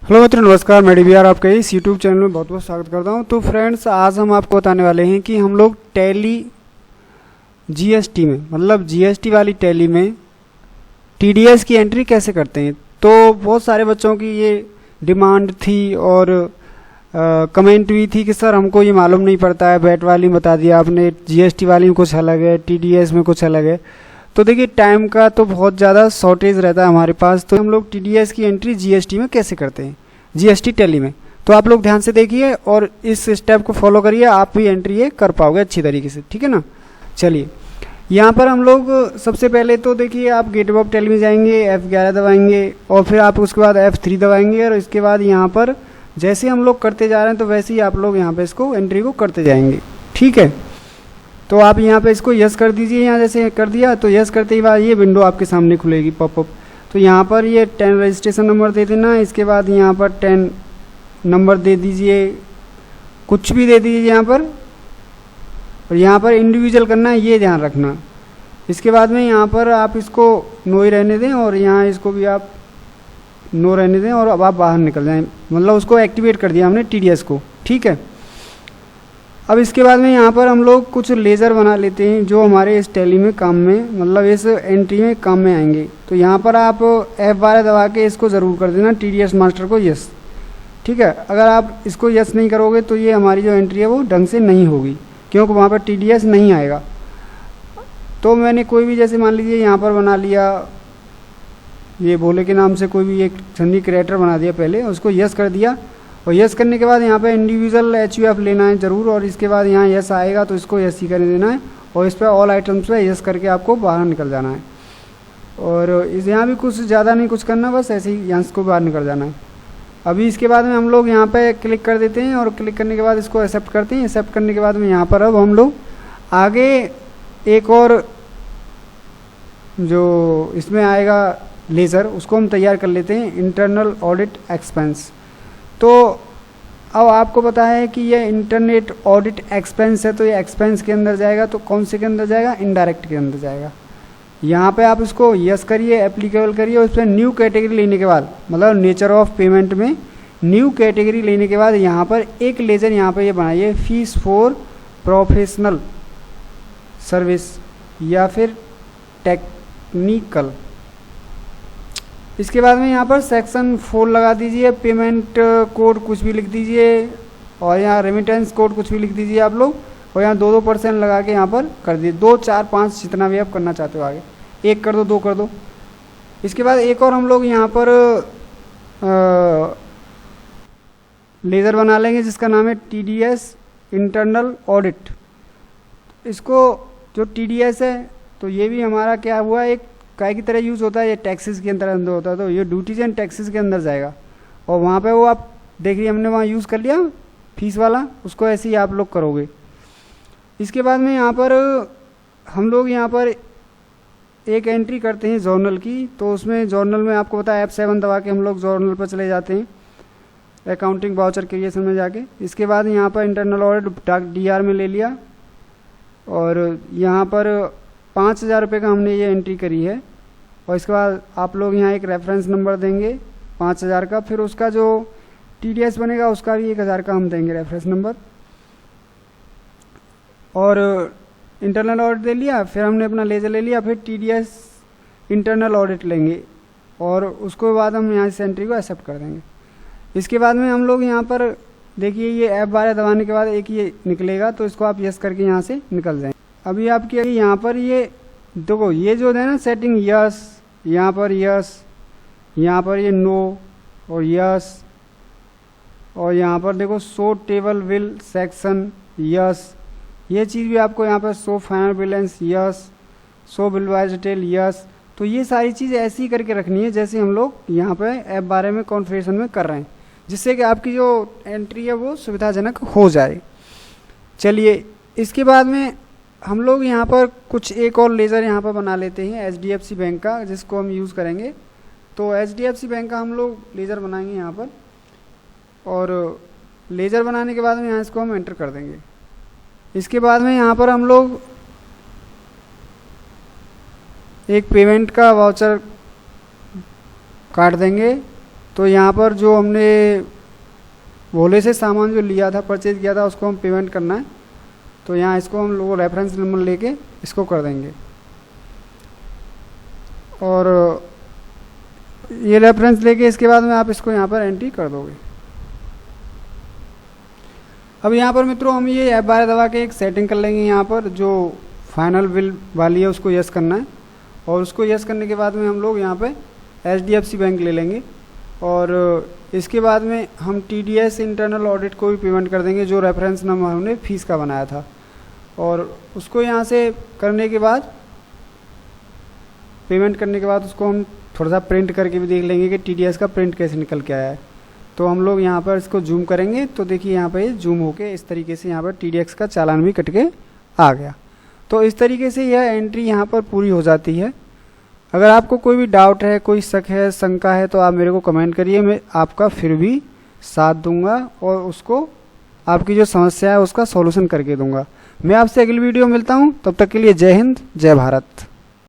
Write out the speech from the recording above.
Hello मित्रों, नमस्कार। मैं डीवीआर आपका इस यूट्यूब चैनल में बहुत बहुत स्वागत करता हूं। तो फ्रेंड्स, आज हम आपको बताने वाले हैं कि हम लोग टैली जीएसटी में, मतलब जीएसटी वाली टैली में टीडीएस की एंट्री कैसे करते हैं। तो बहुत सारे बच्चों की ये डिमांड थी और कमेंट भी थी कि सर हमको ये मालूम नहीं पड़ता है, वैट वाली में बता दिया आपने, जीएसटी वाली में कुछ अलग है, टीडीएस में कुछ अलग है। तो देखिए, टाइम का तो बहुत ज़्यादा शॉर्टेज रहता है हमारे पास, तो हम लोग टीडीएस की एंट्री जीएसटी में कैसे करते हैं, जीएसटी टैली में। तो आप लोग ध्यान से देखिए और इस स्टेप को फॉलो करिए, आप भी एंट्री ये कर पाओगे अच्छी तरीके से, ठीक है ना। चलिए, यहाँ पर हम लोग सबसे पहले तो देखिए, आप गेटवे ऑफ टैली में जाएंगे, F11 दबाएंगे और फिर आप उसके बाद F3 दबाएंगे और इसके बाद यहाँ पर जैसे हम लोग करते जा रहे हैं तो वैसे ही आप लोग यहाँ पे इसको एंट्री को करते जाएंगे, ठीक है। तो आप यहाँ पे इसको यस कर दीजिए। यहाँ जैसे कर दिया तो यस करते ही बाद ये विंडो आपके सामने खुलेगी, पॉपअप। तो यहाँ पर ये 10 रजिस्ट्रेशन नंबर दे देना, इसके बाद यहाँ पर 10 नंबर दे दीजिए, कुछ भी दे दीजिए यहाँ पर। और यहाँ पर इंडिविजुअल करना है, ये ध्यान रखना। इसके बाद में यहाँ पर आप इसको नो ही रहने दें और यहाँ इसको भी आप नो रहने दें और अब आप बाहर निकल जाएं, मतलब उसको एक्टिवेट कर दिया हमने टीडीएस को, ठीक है। अब इसके बाद में यहाँ पर हम लोग कुछ लेज़र बना लेते हैं जो हमारे इस टैली में काम में, मतलब इस एंट्री में काम में आएंगे। तो यहाँ पर आप F12 दबा के इसको ज़रूर कर देना, टीडीएस मास्टर को यस, ठीक है। अगर आप इसको यस नहीं करोगे तो ये हमारी जो एंट्री है वो ढंग से नहीं होगी, क्योंकि वहाँ पर टीडीएस नहीं आएगा। तो मैंने कोई भी, जैसे मान लीजिए यहाँ पर बना लिया, ये भोले के नाम से कोई भी एक संधि क्रिएटर बना दिया पहले, उसको यस कर दिया। और यस करने के बाद यहाँ पे इंडिविजुअल HUF लेना है ज़रूर, और इसके बाद यहाँ यस आएगा तो इसको यस ही कर देना है और इस पर ऑल आइटम्स पे यस करके आपको बाहर निकल जाना है। और इस यहाँ भी कुछ ज़्यादा नहीं कुछ करना, बस ऐसे ही यहाँ को बाहर निकल जाना है। अभी इसके बाद में हम लोग यहाँ पे क्लिक कर देते हैं और क्लिक करने के बाद इसको एक्सेप्ट करते हैं। एक्सेप्ट करने के बाद में यहाँ पर अब हम लोग आगे एक और जो इसमें आएगा लेज़र, उसको हम तैयार कर लेते हैं, इंटरनल ऑडिट एक्सपेंस। तो अब आपको पता है कि ये इंटरनेट ऑडिट एक्सपेंस है, तो ये एक्सपेंस के अंदर जाएगा। तो कौन से के अंदर जाएगा? इनडायरेक्ट के अंदर जाएगा। यहाँ पे आप इसको यस करिए, एप्लीकेबल करिए। उस पर न्यू कैटेगरी लेने के बाद, मतलब नेचर ऑफ पेमेंट में न्यू कैटेगरी लेने के बाद यहाँ पर एक लेजर यहाँ पर ये बनाइए, फीस फॉर प्रोफेशनल सर्विस या फिर टेक्निकल। इसके बाद में यहाँ पर सेक्शन 4 लगा दीजिए, पेमेंट कोड कुछ भी लिख दीजिए और यहाँ रेमिटेंस कोड कुछ भी लिख दीजिए आप लोग। और यहाँ 2% लगा के यहाँ पर कर दीजिए, 2, 4, 5 जितना भी आप करना चाहते हो। आगे 1 कर दो, 2 कर दो। इसके बाद एक और हम लोग यहाँ पर लेज़र बना लेंगे जिसका नाम है TDS इंटरनल ऑडिट। इसको जो TDS है तो ये भी हमारा क्या हुआ, एक काय की तरह यूज़ होता है, ये टैक्सेस के अंदर होता है। तो ये ड्यूटीज एंड टैक्सेस के अंदर जाएगा और वहाँ पे वो आप देखिए हमने वहाँ यूज़ कर लिया फीस वाला, उसको ऐसे ही आप लोग करोगे। इसके बाद में यहाँ पर हम लोग यहाँ पर एक एंट्री करते हैं जर्नल की। तो उसमें जर्नल में आपको पता है F7 दबा के हम लोग जर्नल पर चले जाते हैं, अकाउंटिंग वाउचर क्रिएशन में जाके। इसके बाद यहाँ पर इंटरनल ऑडिट DR में ले लिया और यहाँ पर 5,000 रुपये का हमने ये एंट्री करी है। और इसके बाद आप लोग यहाँ एक रेफरेंस नंबर देंगे 5,000 का, फिर उसका जो TDS बनेगा उसका भी 1,000 का हम देंगे रेफरेंस नंबर। और इंटरनल ऑडिट ले लिया, फिर हमने अपना लेजर ले लिया, फिर TDS इंटरनल ऑडिट लेंगे और उसके बाद हम यहाँ से एंट्री को एक्सेप्ट कर देंगे। इसके बाद में हम लोग यहाँ पर देखिए, ये F12 दबाने के बाद एक ये निकलेगा, तो इसको आप यस करके यहाँ से निकल जाएंगे। अभी आपकी यहाँ पर ये देखो, ये जो है ना सेटिंग, यस, यहाँ पर यस, यहाँ पर ये नो और यस, और यहाँ पर देखो show table bill section, yes. ये चीज़ भी आपको यहाँ पर show final balance, yes, show bill wise detail, yes. तो ये सारी चीज़ ऐसी करके रखनी है जैसे हम लोग यहाँ पे F12 में कॉन्फ़िगरेशन में कर रहे हैं, जिससे कि आपकी जो एंट्री है वो सुविधाजनक हो जाए। चलिए, इसके बाद में हम लोग यहाँ पर कुछ एक और लेज़र यहाँ पर बना लेते हैं HDFC बैंक का, जिसको हम यूज़ करेंगे। तो HDFC बैंक का हम लोग लेज़र बनाएंगे यहाँ पर, और लेज़र बनाने के बाद में यहाँ इसको हम एंटर कर देंगे। इसके बाद में यहाँ पर हम लोग एक पेमेंट का वाउचर काट देंगे तो यहाँ पर जो हमने भोले से सामान जो लिया था, परचेज किया था, उसको हम पेमेंट करना है। तो यहाँ इसको हम लोग रेफरेंस नंबर लेके इसको कर देंगे और ये रेफरेंस लेके इसके बाद में आप इसको यहाँ पर एंट्री कर दोगे। अब यहाँ पर मित्रों हम ये F12 दबा के एक सेटिंग कर लेंगे। यहाँ पर जो फाइनल बिल वाली है उसको यस करना है और उसको यस करने के बाद में हम लोग यहाँ पे HDFC बैंक ले लेंगे और इसके बाद में हम TDS इंटरनल ऑडिट को भी पेमेंट कर देंगे, जो रेफरेंस नंबर हमने फीस का बनाया था। और उसको यहाँ से करने के बाद, पेमेंट करने के बाद उसको हम थोड़ा सा प्रिंट करके भी देख लेंगे कि TDS का प्रिंट कैसे निकल के आया है। तो हम लोग यहाँ पर इसको जूम करेंगे तो देखिए यहाँ पर ये जूम होके इस तरीके से यहाँ पर TDS का चालान भी कट के आ गया। तो इस तरीके से यह एंट्री यहाँ पर पूरी हो जाती है। अगर आपको कोई भी डाउट है, कोई शक है, शंका है तो आप मेरे को कमेंट करिए, मैं आपका फिर भी साथ दूंगा और उसको आपकी जो समस्या है उसका सॉल्यूशन करके दूंगा। मैं आपसे अगली वीडियो मिलता हूँ, तब तक के लिए जय हिंद, जय भारत।